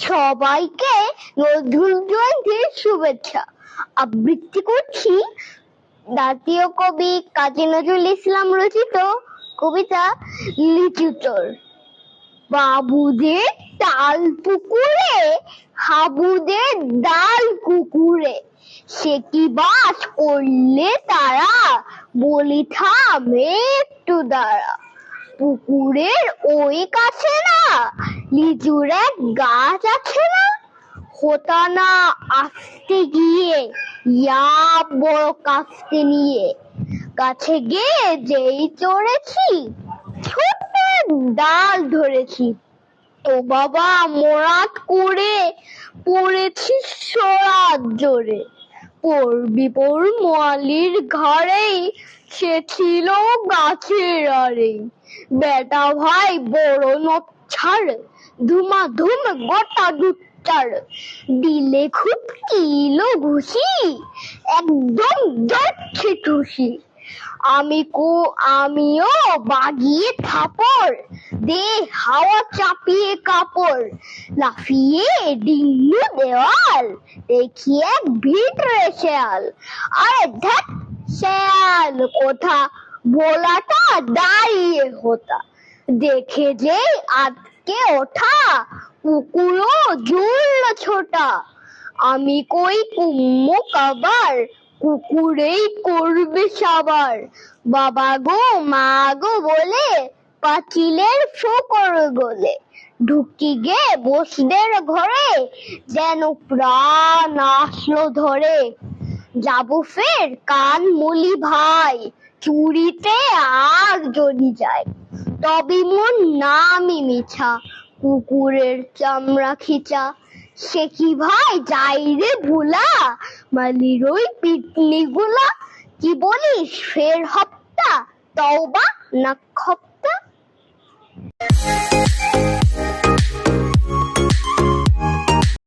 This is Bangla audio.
সবাইকে নজরুল জয়ন্তীর শুভেচ্ছা। আবৃত্তি করছি জাতীয় কবি কাজী নজরুল ইসলাম রচিত কবিতা লিচু চোর। বাবুদের তাল পুকুরে, হাবুদের ডাল কুকুরে, সে কি বাস করলে তারা, বলি থাম একটু দাঁড়া। পুকুরের ওই কাছে না লিচুর এক গাছ আছে না, হতা না আসতে গিয়ে ইয়া বড় কাস্তে নিয়ে, গাছে গিয়ে যেই চড়েছি ছোট্ট এক ডাল ধরেছি। ও বাবা মোরাত করে পড়েছি সরাত জোরে, পড়বি পড় মোয়ালির ঘরেই, সে ছিল গাছের আড়েই। বেটা ভাই বড় নচ্ছার, ধুমাধুম গোটা দুচ্চার, দিলে খুব কিলো ঘুষি, একদম যাচ্ছে ঠুসি। আমিও বাগিয়ে থাপড়, দে হাওয়া চাপিয়ে কাপড়, লাফিয়ে ডিঙ্গু দেওয়াল, দেখি এক ভিতরে শেয়াল। আরে ধ্যাৎ, শেয়াল কোথা, ভোলাটা দাঁড়িয়ে হোতা, দেখে যে আটকে ওঠা, কুকুরও জুড়ল ছোটা। আমি কই কুমুক আবার, কুকুরেই করবে সাবার। বাবা গো মা গো বলে পাঁচিলের ফোকর গোলে, ঢুকি গে বসদের ঘরে, যেন প্রাণ আসলো ধরে। যাবো ফের কান মুলি ভাই, চুরিতে আর যদি যাই, তবে মোর নামই মিছা, কুকুরের চামড়া খিচা। সে কি ভাই যাই রে ভুলা, মালির ওই পিটলি গুলা, কি বলিস ফের হপ্তা, তওবা না খপ্তা।